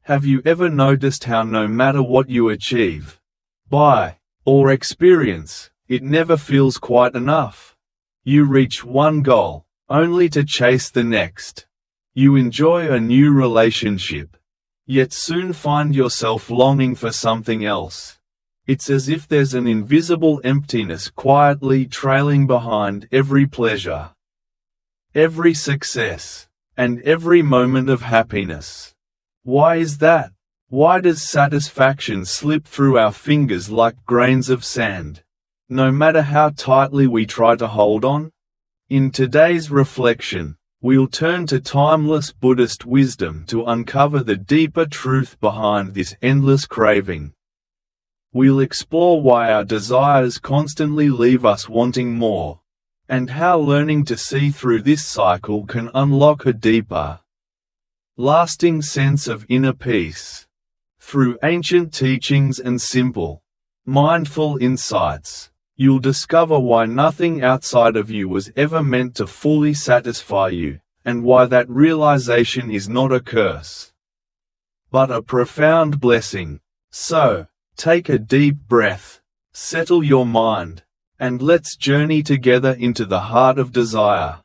Have you ever noticed how no matter what you achieve, buy, or experience, it never feels quite enough? You reach one goal, only to chase the next. You enjoy a new relationship, yet soon find yourself longing for something else. It's as if there's an invisible emptiness quietly trailing behind every pleasure, every success, and every moment of happiness. Why is that? Why does satisfaction slip through our fingers like grains of sand, no matter how tightly we try to hold on? In today's reflection, we'll turn to timeless Buddhist wisdom to uncover the deeper truth behind this endless craving. We'll explore why our desires constantly leave us wanting more, and how learning to see through this cycle can unlock a deeper, lasting sense of inner peace. Through ancient teachings and simple, mindful insights, you'll discover why nothing outside of you was ever meant to fully satisfy you, and why that realization is not a curse, but a profound blessing. So, take a deep breath, settle your mind, and let's journey together into the heart of desire,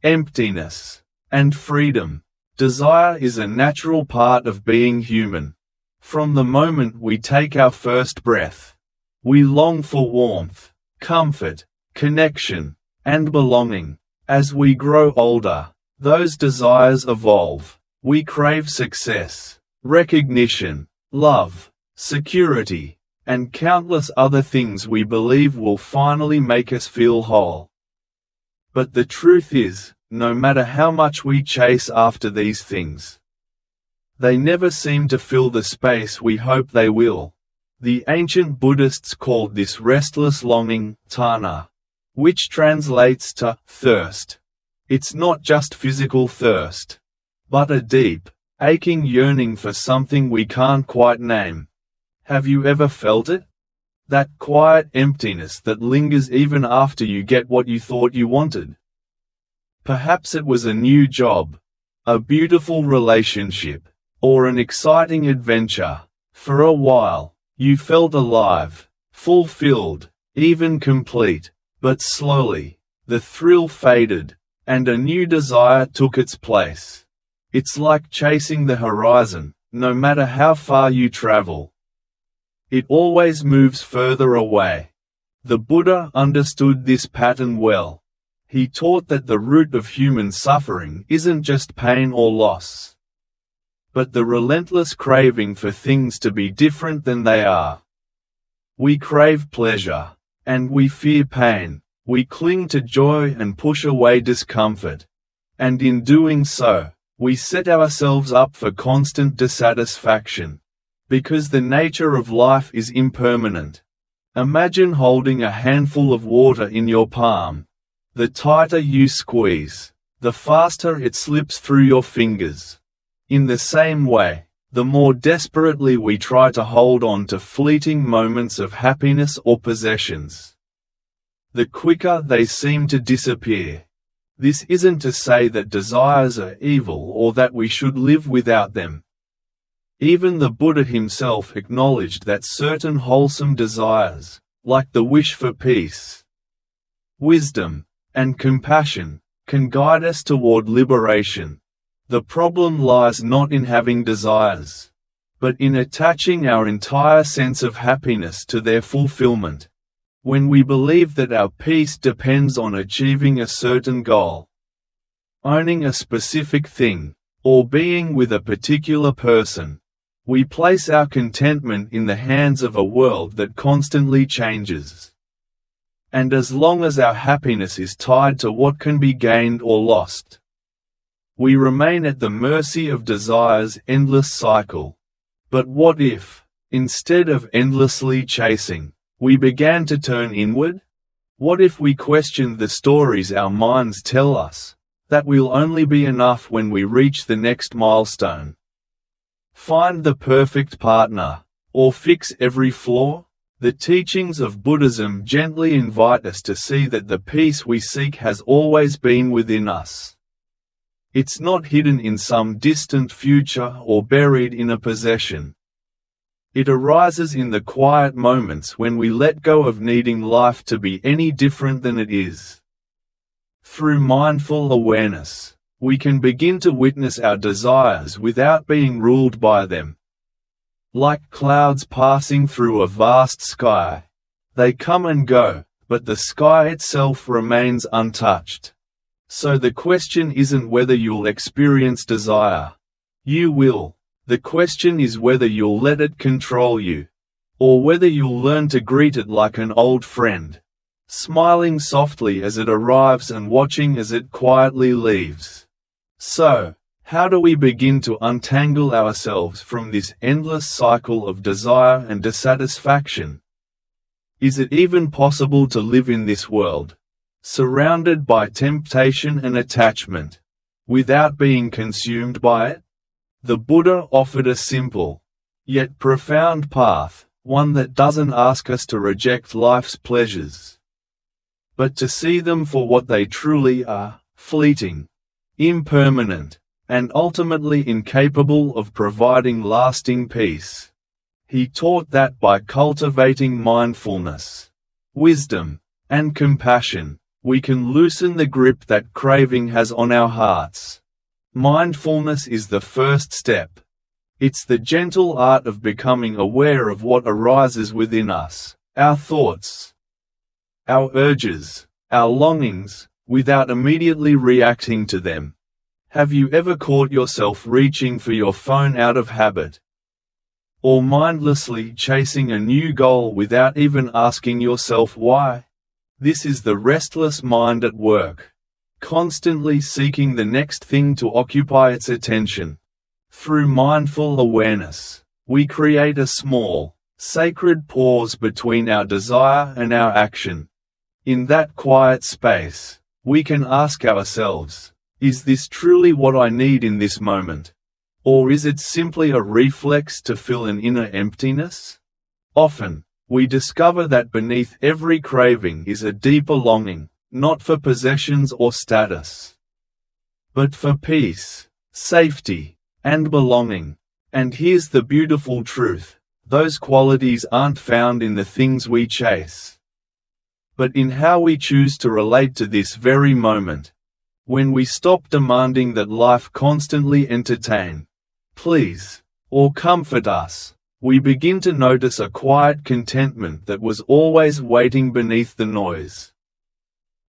emptiness, and freedom. Desire is a natural part of being human. From the moment we take our first breath, we long for warmth, comfort, connection, and belonging. As we grow older, those desires evolve. We crave success, recognition, love, security, and countless other things we believe will finally make us feel whole. But the truth is, no matter how much we chase after these things, they never seem to fill the space we hope they will. The ancient Buddhists called this restless longing, tanha, which translates to thirst. It's not just physical thirst, but a deep, aching yearning for something we can't quite name. Have you ever felt it? That quiet emptiness that lingers even after you get what you thought you wanted. Perhaps it was a new job, a beautiful relationship, or an exciting adventure. For a while, you felt alive, fulfilled, even complete, but slowly, the thrill faded, and a new desire took its place. It's like chasing the horizon. No matter how far you travel, it always moves further away. The Buddha understood this pattern well. He taught that the root of human suffering isn't just pain or loss, but the relentless craving for things to be different than they are. We crave pleasure, and we fear pain. We cling to joy and push away discomfort. And in doing so, we set ourselves up for constant dissatisfaction. Because the nature of life is impermanent. Imagine holding a handful of water in your palm. The tighter you squeeze, the faster it slips through your fingers. In the same way, the more desperately we try to hold on to fleeting moments of happiness or possessions, the quicker they seem to disappear. This isn't to say that desires are evil or that we should live without them. Even the Buddha himself acknowledged that certain wholesome desires, like the wish for peace, wisdom, and compassion, can guide us toward liberation. The problem lies not in having desires, but in attaching our entire sense of happiness to their fulfillment. When we believe that our peace depends on achieving a certain goal, owning a specific thing, or being with a particular person, we place our contentment in the hands of a world that constantly changes. And as long as our happiness is tied to what can be gained or lost, we remain at the mercy of desire's endless cycle. But what if, instead of endlessly chasing, we began to turn inward? What if we questioned the stories our minds tell us, that we'll only be enough when we reach the next milestone, find the perfect partner, or fix every flaw? The teachings of Buddhism gently invite us to see that the peace we seek has always been within us. It's not hidden in some distant future or buried in a possession. It arises in the quiet moments when we let go of needing life to be any different than it is. Through mindful awareness, we can begin to witness our desires without being ruled by them. Like clouds passing through a vast sky, they come and go, but the sky itself remains untouched. So the question isn't whether you'll experience desire. You will. The question is whether you'll let it control you, or whether you'll learn to greet it like an old friend, smiling softly as it arrives and watching as it quietly leaves. So, how do we begin to untangle ourselves from this endless cycle of desire and dissatisfaction? Is it even possible to live in this world, surrounded by temptation and attachment, without being consumed by it? The Buddha offered a simple, yet profound path, one that doesn't ask us to reject life's pleasures, but to see them for what they truly are: fleeting, impermanent, and ultimately incapable of providing lasting peace. He taught that by cultivating mindfulness, wisdom, and compassion, we can loosen the grip that craving has on our hearts. Mindfulness is the first step. It's the gentle art of becoming aware of what arises within us, our thoughts, our urges, our longings, without immediately reacting to them. Have you ever caught yourself reaching for your phone out of habit? Or mindlessly chasing a new goal without even asking yourself why? This is the restless mind at work, constantly seeking the next thing to occupy its attention. Through mindful awareness, we create a small, sacred pause between our desire and our action. In that quiet space, we can ask ourselves, is this truly what I need in this moment? Or is it simply a reflex to fill an inner emptiness? Often, we discover that beneath every craving is a deeper longing, not for possessions or status, but for peace, safety, and belonging. And here's the beautiful truth: those qualities aren't found in the things we chase, but in how we choose to relate to this very moment. When we stop demanding that life constantly entertain, please, or comfort us, we begin to notice a quiet contentment that was always waiting beneath the noise.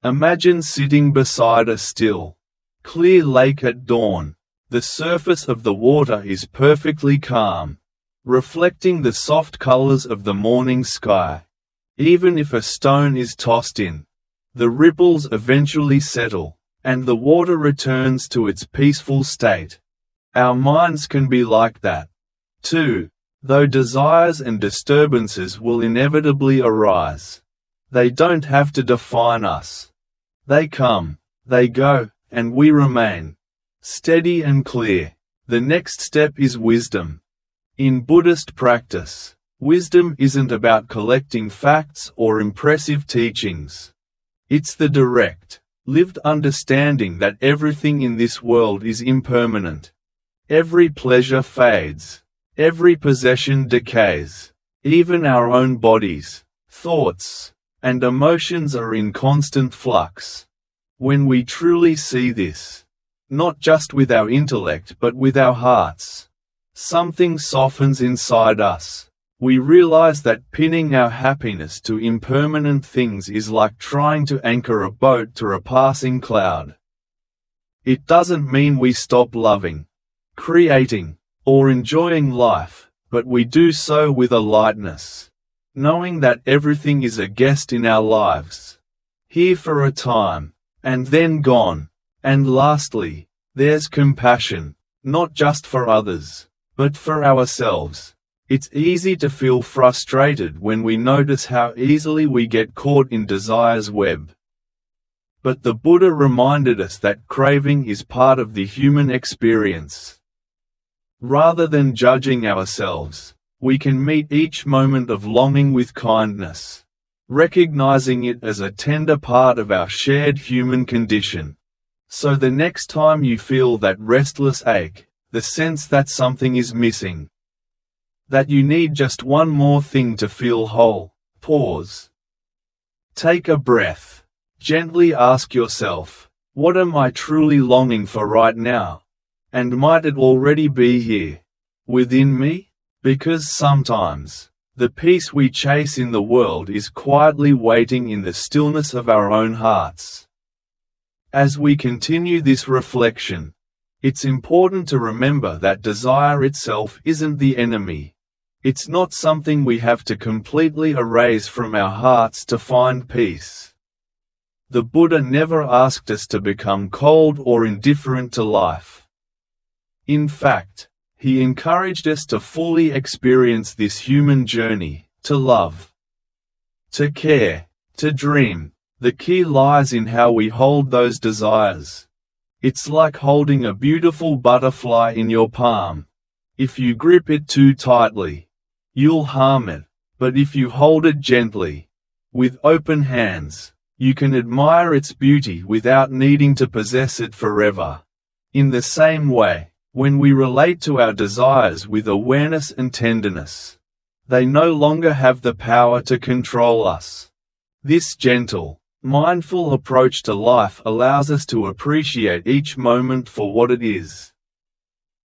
Imagine sitting beside a still, clear lake at dawn. The surface of the water is perfectly calm, reflecting the soft colors of the morning sky. Even if a stone is tossed in, the ripples eventually settle, and the water returns to its peaceful state. Our minds can be like that, too, though desires and disturbances will inevitably arise. They don't have to define us. They come, they go, and we remain steady and clear. The next step is wisdom. In Buddhist practice, wisdom isn't about collecting facts or impressive teachings. It's the direct, lived understanding that everything in this world is impermanent. Every pleasure fades. Every possession decays. Even our own bodies, thoughts, and emotions are in constant flux. When we truly see this, not just with our intellect but with our hearts, something softens inside us. We realize that pinning our happiness to impermanent things is like trying to anchor a boat to a passing cloud. It doesn't mean we stop loving, creating, or enjoying life, but we do so with a lightness, knowing that everything is a guest in our lives, here for a time, and then gone. And lastly, there's compassion, not just for others, but for ourselves. It's easy to feel frustrated when we notice how easily we get caught in desire's web. But the Buddha reminded us that craving is part of the human experience. Rather than judging ourselves, we can meet each moment of longing with kindness, recognizing it as a tender part of our shared human condition. So the next time you feel that restless ache, the sense that something is missing, that you need just one more thing to feel whole, pause. Take a breath. Gently ask yourself, what am I truly longing for right now? And might it already be here, within me? Because sometimes, the peace we chase in the world is quietly waiting in the stillness of our own hearts. As we continue this reflection, it's important to remember that desire itself isn't the enemy. It's not something we have to completely erase from our hearts to find peace. The Buddha never asked us to become cold or indifferent to life. In fact, he encouraged us to fully experience this human journey, to love, to care, to dream. The key lies in how we hold those desires. It's like holding a beautiful butterfly in your palm. If you grip it too tightly, you'll harm it, but if you hold it gently, with open hands, you can admire its beauty without needing to possess it forever. In the same way, when we relate to our desires with awareness and tenderness, they no longer have the power to control us. This gentle, mindful approach to life allows us to appreciate each moment for what it is.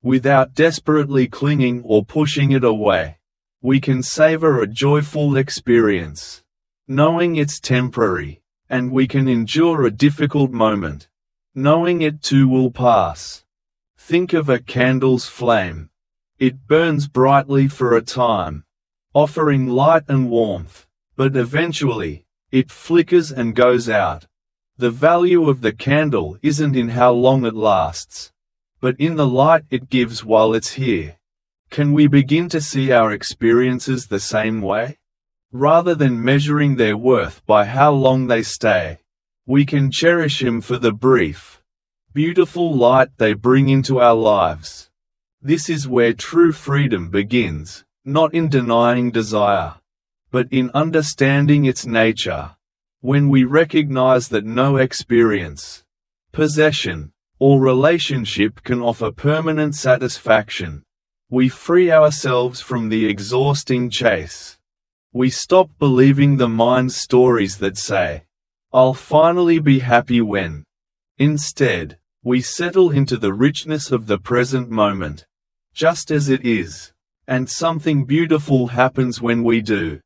Without desperately clinging or pushing it away, we can savor a joyful experience, knowing it's temporary, and we can endure a difficult moment, knowing it too will pass. Think of a candle's flame. It burns brightly for a time, offering light and warmth, but eventually, it flickers and goes out. The value of the candle isn't in how long it lasts, but in the light it gives while it's here. Can we begin to see our experiences the same way? Rather than measuring their worth by how long they stay, we can cherish them for the brief, beautiful light they bring into our lives. This is where true freedom begins, not in denying desire, but in understanding its nature. When we recognize that no experience, possession, or relationship can offer permanent satisfaction, we free ourselves from the exhausting chase. We stop believing the mind's stories that say, "I'll finally be happy when." Instead, we settle into the richness of the present moment, just as it is, and something beautiful happens when we do.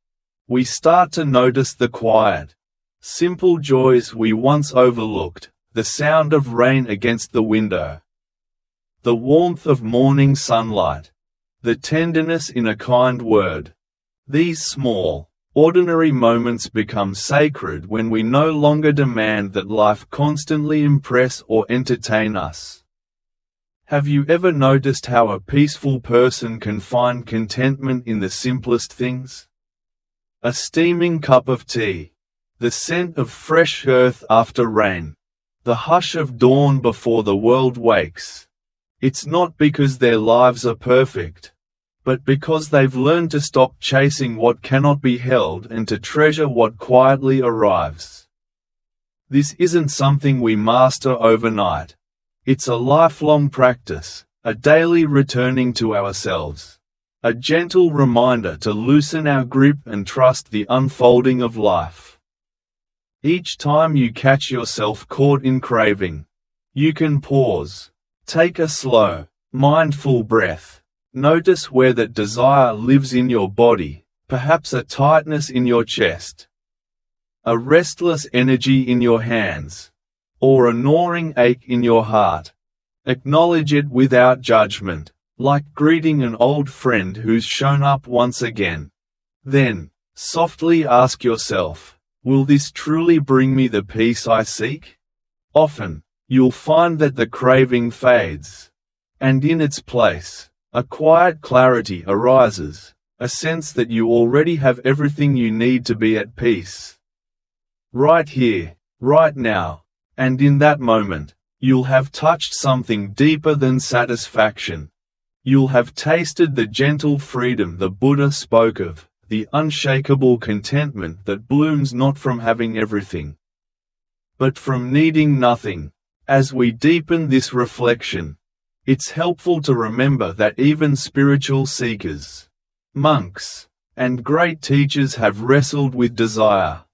We start to notice the quiet, simple joys we once overlooked, the sound of rain against the window, the warmth of morning sunlight, the tenderness in a kind word. These small, ordinary moments become sacred when we no longer demand that life constantly impress or entertain us. Have you ever noticed how a peaceful person can find contentment in the simplest things? A steaming cup of tea, the scent of fresh earth after rain, the hush of dawn before the world wakes. It's not because their lives are perfect, but because they've learned to stop chasing what cannot be held and to treasure what quietly arrives. This isn't something we master overnight. It's a lifelong practice, a daily returning to ourselves, a gentle reminder to loosen our grip and trust the unfolding of life. Each time you catch yourself caught in craving, you can pause, take a slow, mindful breath, notice where that desire lives in your body, perhaps a tightness in your chest, a restless energy in your hands, or a gnawing ache in your heart. Acknowledge it without judgment, like greeting an old friend who's shown up once again. Then, softly ask yourself, will this truly bring me the peace I seek? Often, you'll find that the craving fades, and in its place, a quiet clarity arises, a sense that you already have everything you need to be at peace. Right here, right now, and in that moment, you'll have touched something deeper than satisfaction. You'll have tasted the gentle freedom the Buddha spoke of, the unshakable contentment that blooms not from having everything, but from needing nothing. As we deepen this reflection, it's helpful to remember that even spiritual seekers, monks, and great teachers have wrestled with desire.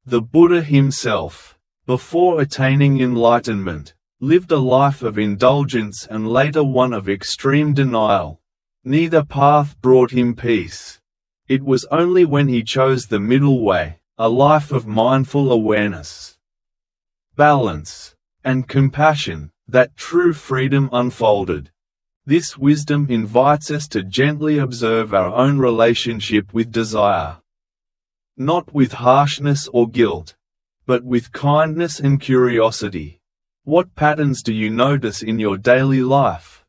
The Buddha himself, before attaining enlightenment, lived a life of indulgence and later one of extreme denial. Neither path brought him peace. It was only when he chose the middle way, a life of mindful awareness, balance, and compassion, that true freedom unfolded. This wisdom invites us to gently observe our own relationship with desire. Not with harshness or guilt, but with kindness and curiosity. What patterns do you notice in your daily life?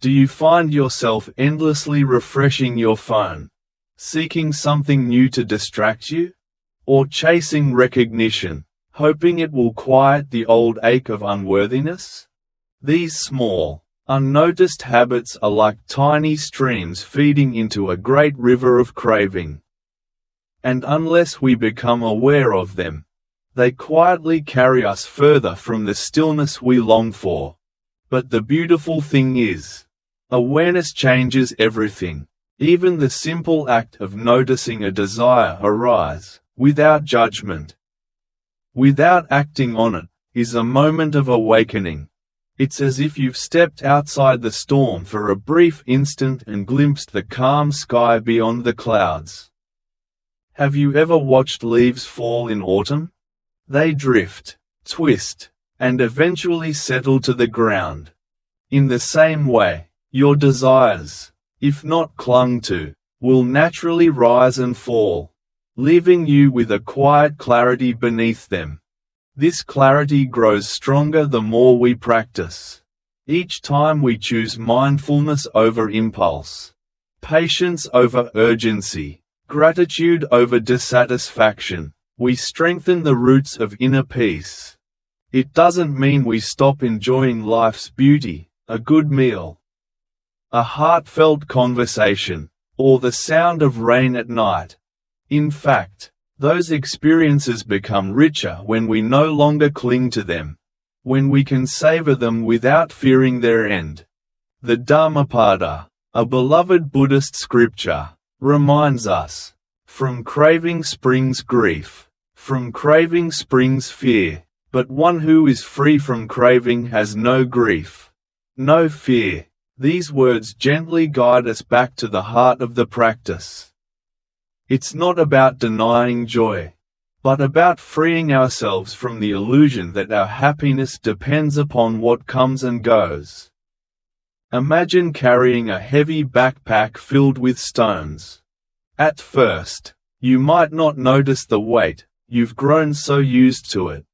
Do you find yourself endlessly refreshing your phone, seeking something new to distract you? Or chasing recognition, hoping it will quiet the old ache of unworthiness? These small, unnoticed habits are like tiny streams feeding into a great river of craving. And unless we become aware of them, they quietly carry us further from the stillness we long for. But the beautiful thing is, awareness changes everything. Even the simple act of noticing a desire arise, without judgment, without acting on it, is a moment of awakening. It's as if you've stepped outside the storm for a brief instant and glimpsed the calm sky beyond the clouds. Have you ever watched leaves fall in autumn? They drift, twist, and eventually settle to the ground. In the same way, your desires, if not clung to, will naturally rise and fall, leaving you with a quiet clarity beneath them. This clarity grows stronger the more we practice. Each time we choose mindfulness over impulse, patience over urgency, gratitude over dissatisfaction, we strengthen the roots of inner peace. It doesn't mean we stop enjoying life's beauty, a good meal, a heartfelt conversation, or the sound of rain at night. In fact, those experiences become richer when we no longer cling to them, when we can savor them without fearing their end. The Dhammapada, a beloved Buddhist scripture, reminds us, from craving springs grief, from craving springs fear, but one who is free from craving has no grief, no fear. These words gently guide us back to the heart of the practice. It's not about denying joy, but about freeing ourselves from the illusion that our happiness depends upon what comes and goes. Imagine carrying a heavy backpack filled with stones. At first, you might not notice the weight, you've grown so used to it.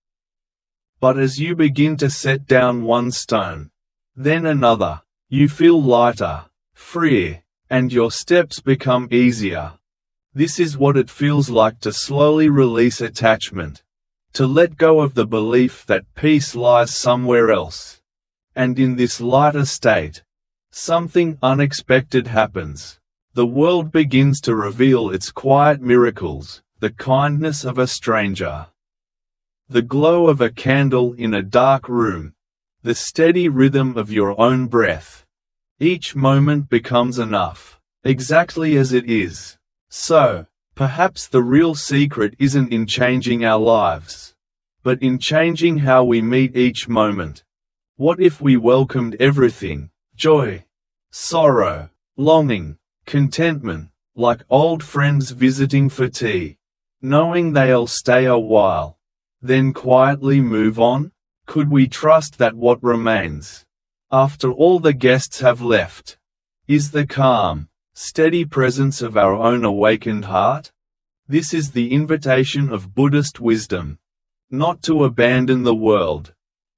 But as you begin to set down one stone, then another, you feel lighter, freer, and your steps become easier. This is what it feels like to slowly release attachment, to let go of the belief that peace lies somewhere else. And in this lighter state, something unexpected happens. The world begins to reveal its quiet miracles, the kindness of a stranger, the glow of a candle in a dark room, the steady rhythm of your own breath. Each moment becomes enough, exactly as it is. So, perhaps the real secret isn't in changing our lives, but in changing how we meet each moment. What if we welcomed everything, joy, sorrow, longing, contentment, like old friends visiting for tea, knowing they'll stay a while, then quietly move on? Could we trust that what remains, after all the guests have left, is the calm, steady presence of our own awakened heart? This is the invitation of Buddhist wisdom. Not to abandon the world,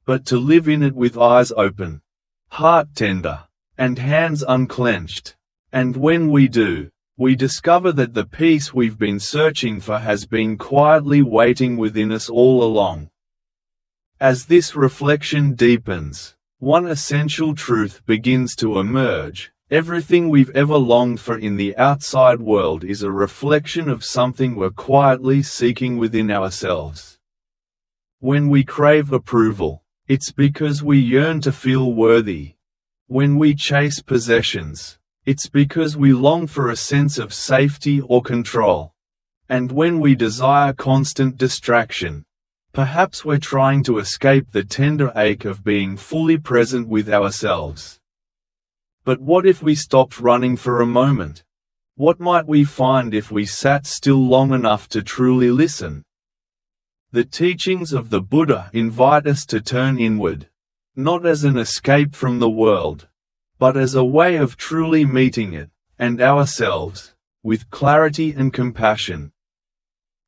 but to live in it with eyes open, heart tender, and hands unclenched. And when we do, we discover that the peace we've been searching for has been quietly waiting within us all along. As this reflection deepens, one essential truth begins to emerge. Everything we've ever longed for in the outside world is a reflection of something we're quietly seeking within ourselves. When we crave approval, It's because we yearn to feel worthy. When we chase possessions, it's because we long for a sense of safety or control. And when we desire constant distraction, perhaps we're trying to escape the tender ache of being fully present with ourselves. But what if we stopped running for a moment? What might we find if we sat still long enough to truly listen? The teachings of the Buddha invite us to turn inward, not as an escape from the world, but as a way of truly meeting it, and ourselves, with clarity and compassion.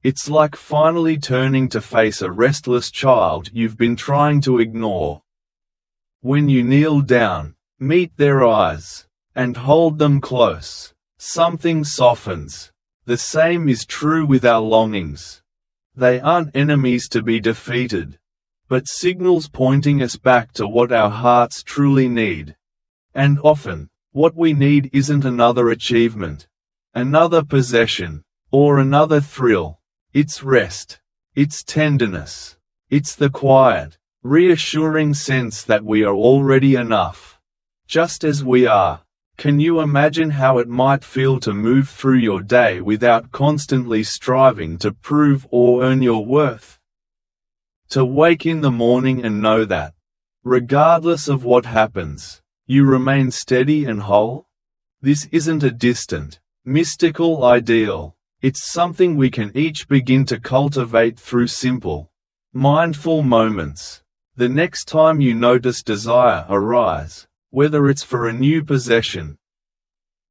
It's like finally turning to face a restless child you've been trying to ignore. When you kneel down, meet their eyes, and hold them close, something softens. The same is true with our longings. They aren't enemies to be defeated, but signals pointing us back to what our hearts truly need. And often, what we need isn't another achievement, another possession, or another thrill. It's rest. It's tenderness. It's the quiet, reassuring sense that we are already enough, just as we are. Can you imagine how it might feel to move through your day without constantly striving to prove or earn your worth? To wake in the morning and know that, regardless of what happens, you remain steady and whole? This isn't a distant, mystical ideal. It's something we can each begin to cultivate through simple, mindful moments. The next time you notice desire arise, whether it's for a new possession,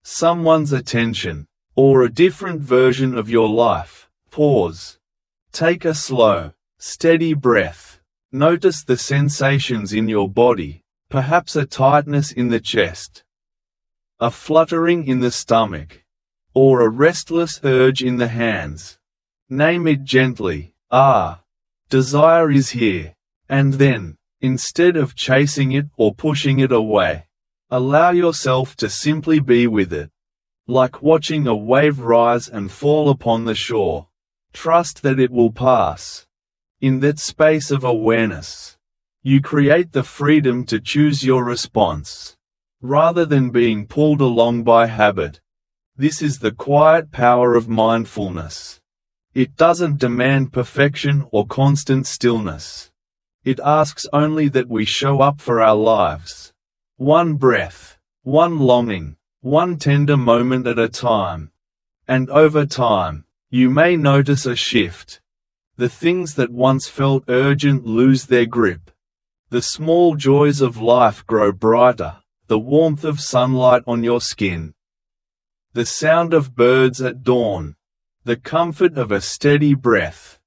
someone's attention, or a different version of your life, pause. Take a slow, steady breath. Notice the sensations in your body, perhaps a tightness in the chest, a fluttering in the stomach, or a restless urge in the hands. Name it gently. Desire is here. And then, instead of chasing it or pushing it away, allow yourself to simply be with it. Like watching a wave rise and fall upon the shore. Trust that it will pass. In that space of awareness, you create the freedom to choose your response, rather than being pulled along by habit. This is the quiet power of mindfulness. It doesn't demand perfection or constant stillness. It asks only that we show up for our lives. One breath, one longing, one tender moment at a time. And over time, you may notice a shift. The things that once felt urgent lose their grip. The small joys of life grow brighter, the warmth of sunlight on your skin, the sound of birds at dawn, the comfort of a steady breath.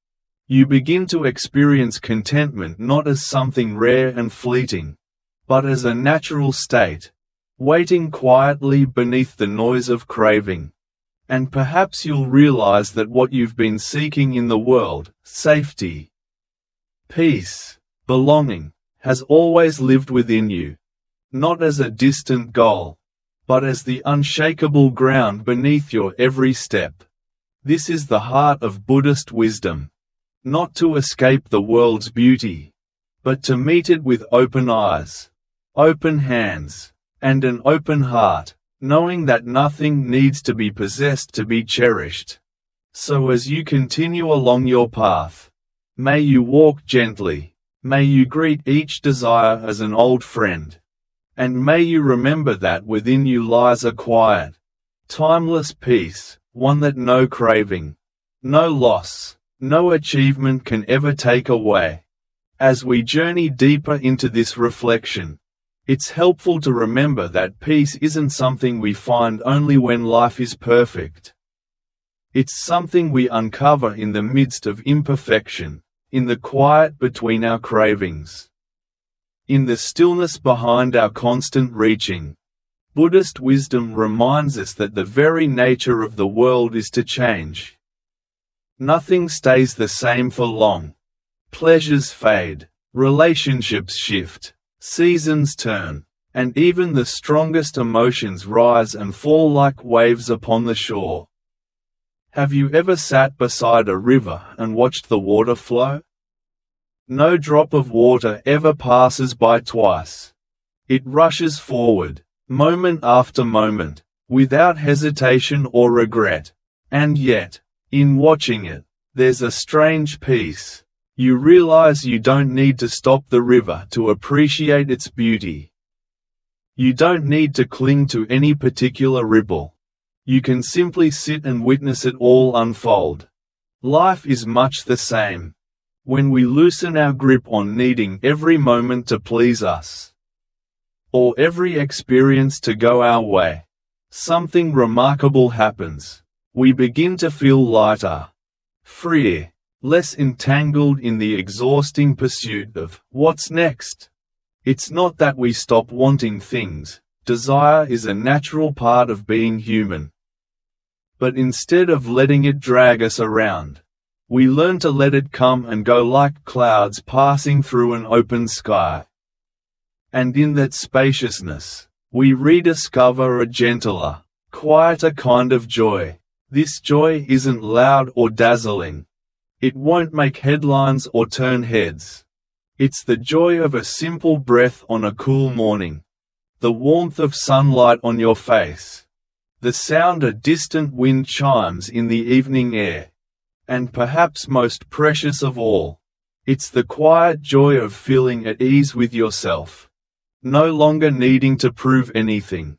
You begin to experience contentment not as something rare and fleeting, but as a natural state, waiting quietly beneath the noise of craving. And perhaps you'll realize that what you've been seeking in the world, safety, peace, belonging, has always lived within you, not as a distant goal, but as the unshakable ground beneath your every step. This is the heart of Buddhist wisdom. Not to escape the world's beauty, but to meet it with open eyes, open hands, and an open heart, knowing that nothing needs to be possessed to be cherished. So as you continue along your path, may you walk gently, may you greet each desire as an old friend. And may you remember that within you lies a quiet, timeless peace, one that no craving, no loss, no achievement can ever take away. As we journey deeper into this reflection, it's helpful to remember that peace isn't something we find only when life is perfect. It's something we uncover in the midst of imperfection, in the quiet between our cravings, in the stillness behind our constant reaching. Buddhist wisdom reminds us that the very nature of the world is to change. Nothing stays the same for long. Pleasures fade, relationships shift, seasons turn, and even the strongest emotions rise and fall like waves upon the shore. Have you ever sat beside a river and watched the water flow? No drop of water ever passes by twice. It rushes forward, moment after moment, without hesitation or regret. And yet, in watching it, there's a strange peace. You realize you don't need to stop the river to appreciate its beauty. You don't need to cling to any particular ripple. You can simply sit and witness it all unfold. Life is much the same. When we loosen our grip on needing every moment to please us, or every experience to go our way, something remarkable happens. We begin to feel lighter, freer, less entangled in the exhausting pursuit of what's next. It's not that we stop wanting things. Desire is a natural part of being human. But instead of letting it drag us around, we learn to let it come and go like clouds passing through an open sky. And in that spaciousness, we rediscover a gentler, quieter kind of joy. This joy isn't loud or dazzling. It won't make headlines or turn heads. It's the joy of a simple breath on a cool morning, the warmth of sunlight on your face, the sound of distant wind chimes in the evening air, and perhaps most precious of all, it's the quiet joy of feeling at ease with yourself. No longer needing to prove anything.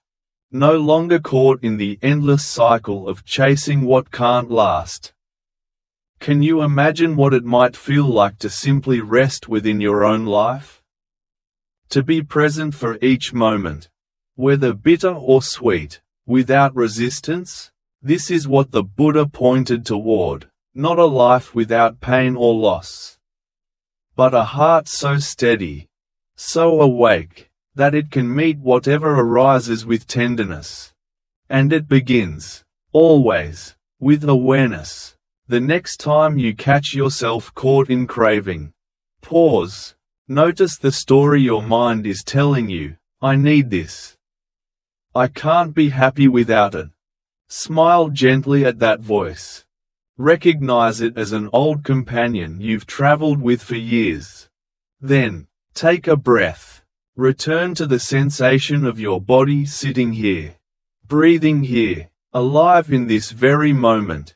No longer caught in the endless cycle of chasing what can't last. Can you imagine what it might feel like to simply rest within your own life? To be present for each moment, whether bitter or sweet, without resistance? This is what the Buddha pointed toward, not a life without pain or loss, but a heart so steady, so awake, that it can meet whatever arises with tenderness. And it begins, always, with awareness. The next time you catch yourself caught in craving, pause. Notice the story your mind is telling you. I need this. I can't be happy without it. Smile gently at that voice. Recognize it as an old companion you've traveled with for years. Then, take a breath. Return to the sensation of your body sitting here, breathing here, alive in this very moment.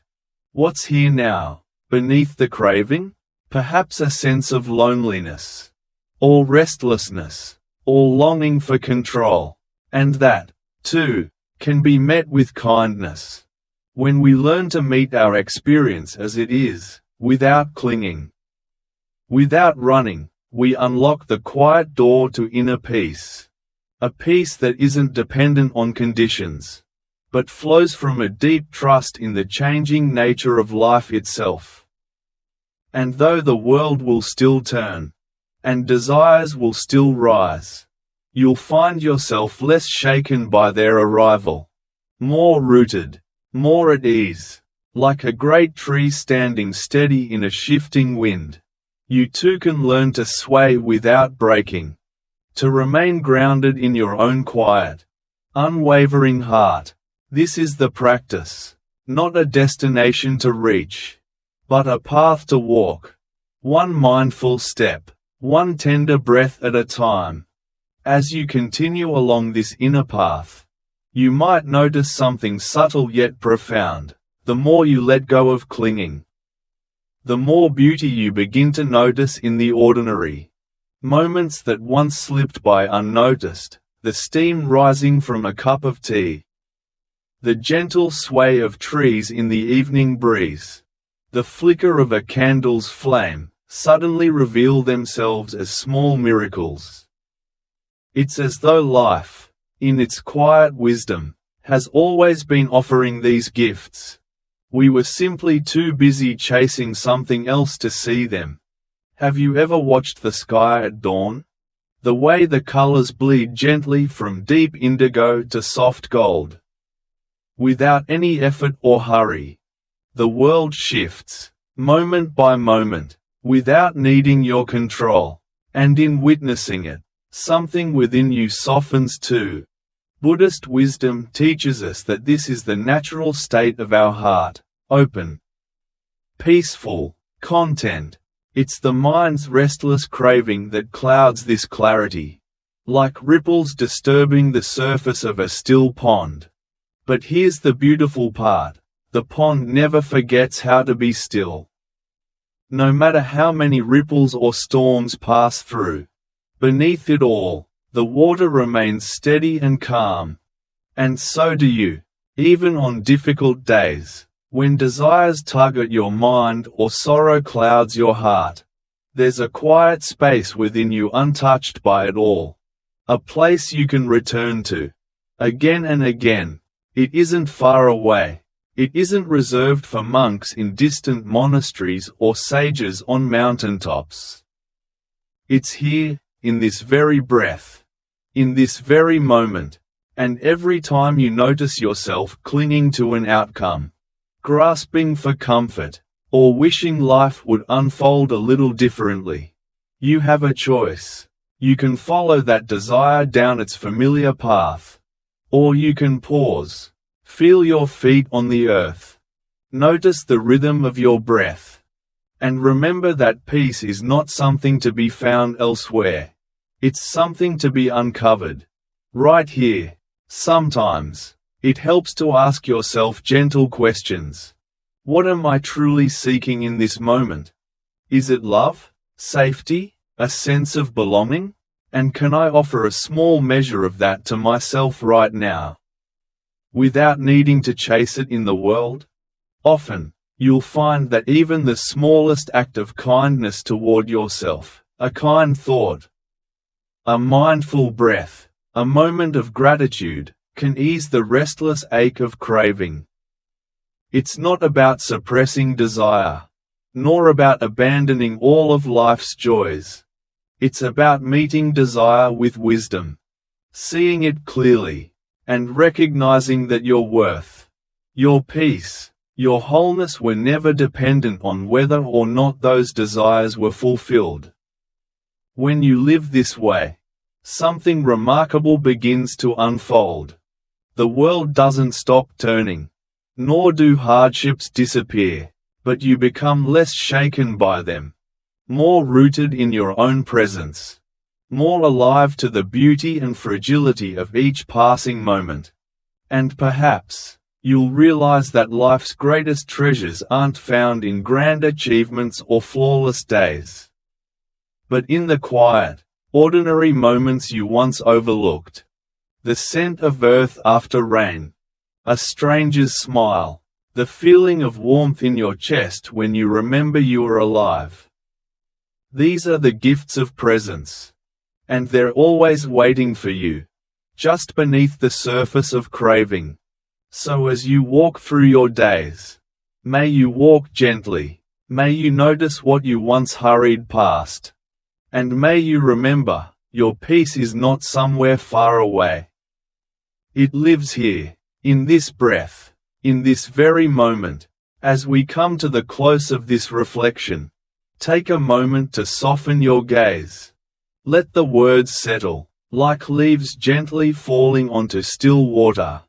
What's here now, beneath the craving? Perhaps a sense of loneliness, or restlessness, or longing for control. And that, too, can be met with kindness. When we learn to meet our experience as it is, without clinging, without running, we unlock the quiet door to inner peace. A peace that isn't dependent on conditions, but flows from a deep trust in the changing nature of life itself. And though the world will still turn, and desires will still rise, you'll find yourself less shaken by their arrival, more rooted, more at ease, like a great tree standing steady in a shifting wind. You too can learn to sway without breaking, to remain grounded in your own quiet, unwavering heart. This is the practice, not a destination to reach, but a path to walk, one mindful step, one tender breath at a time. As you continue along this inner path, you might notice something subtle yet profound. The more you let go of clinging, the more beauty you begin to notice in the ordinary moments that once slipped by unnoticed, the steam rising from a cup of tea, the gentle sway of trees in the evening breeze, the flicker of a candle's flame, suddenly reveal themselves as small miracles. It's as though life, in its quiet wisdom, has always been offering these gifts. We were simply too busy chasing something else to see them. Have you ever watched the sky at dawn? The way the colors bleed gently from deep indigo to soft gold. Without any effort or hurry. The world shifts, moment by moment, without needing your control. And in witnessing it, something within you softens too. Buddhist wisdom teaches us that this is the natural state of our heart, open, peaceful, content, It's the mind's restless craving that clouds this clarity, like ripples disturbing the surface of a still pond. But here's the beautiful part: the pond never forgets how to be still. No matter how many ripples or storms pass through, beneath it all, the water remains steady and calm. And so do you, even on difficult days, when desires tug at your mind or sorrow clouds your heart. There's a quiet space within you untouched by it all, a place you can return to, again and again. It isn't far away. It isn't reserved for monks in distant monasteries or sages on mountaintops. It's here, in this very breath, in this very moment, and every time you notice yourself clinging to an outcome, grasping for comfort, or wishing life would unfold a little differently, you have a choice. You can follow that desire down its familiar path, or you can pause. Feel your feet on the earth. Notice the rhythm of your breath. And remember that peace is not something to be found elsewhere. It's something to be uncovered, right here. Sometimes, it helps to ask yourself gentle questions. What am I truly seeking in this moment? Is it love, safety, a sense of belonging? And can I offer a small measure of that to myself right now, without needing to chase it in the world? Often, you'll find that even the smallest act of kindness toward yourself, a kind thought, a mindful breath, a moment of gratitude, can ease the restless ache of craving. It's not about suppressing desire, nor about abandoning all of life's joys. It's about meeting desire with wisdom, seeing it clearly, and recognizing that your worth, your peace, your wholeness were never dependent on whether or not those desires were fulfilled. When you live this way, something remarkable begins to unfold. The world doesn't stop turning, nor do hardships disappear, but you become less shaken by them, more rooted in your own presence, more alive to the beauty and fragility of each passing moment. And perhaps, you'll realize that life's greatest treasures aren't found in grand achievements or flawless days, but in the quiet, ordinary moments you once overlooked. The scent of earth after rain, a stranger's smile, the feeling of warmth in your chest when you remember you are alive. These are the gifts of presence. And they're always waiting for you, just beneath the surface of craving. So as you walk through your days, may you walk gently, may you notice what you once hurried past. And may you remember, your peace is not somewhere far away. It lives here, in this breath, in this very moment. As we come to the close of this reflection, take a moment to soften your gaze. Let the words settle, like leaves gently falling onto still water.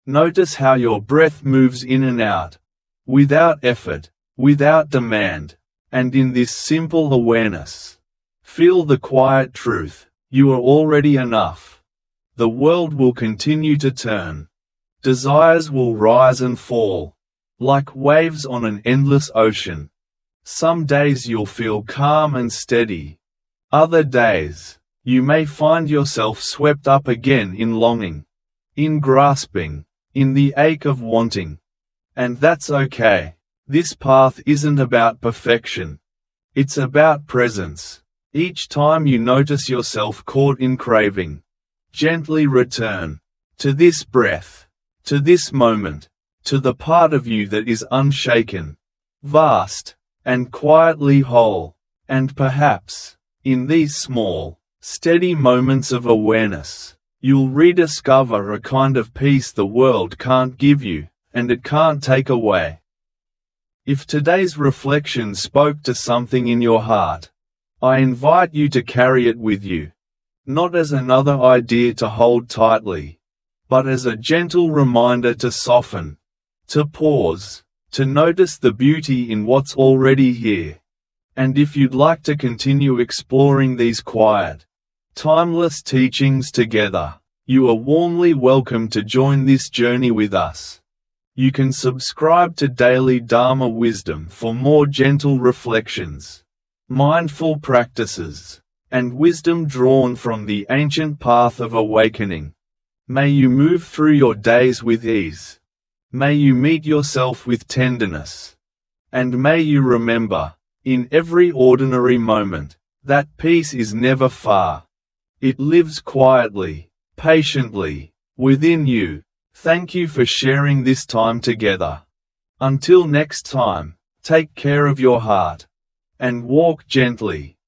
Notice how your breath moves in and out, without effort, without demand, and in this simple awareness, feel the quiet truth: you are already enough. The world will continue to turn. Desires will rise and fall, like waves on an endless ocean. Some days you'll feel calm and steady. Other days, you may find yourself swept up again in longing, in grasping, in the ache of wanting. And that's okay. This path isn't about perfection. It's about presence. Each time you notice yourself caught in craving, gently return to this breath, to this moment, to the part of you that is unshaken, vast, and quietly whole. And perhaps, in these small, steady moments of awareness, you'll rediscover a kind of peace the world can't give you, and it can't take away. If today's reflection spoke to something in your heart, I invite you to carry it with you, not as another idea to hold tightly, but as a gentle reminder to soften, to pause, to notice the beauty in what's already here. And if you'd like to continue exploring these quiet, timeless teachings together, you are warmly welcome to join this journey with us. You can subscribe to Daily Dharma Wisdom for more gentle reflections, mindful practices, and wisdom drawn from the ancient path of awakening. May you move through your days with ease. May you meet yourself with tenderness. And may you remember, in every ordinary moment, that peace is never far. It lives quietly, patiently, within you. Thank you for sharing this time together. Until next time, take care of your heart, and walk gently.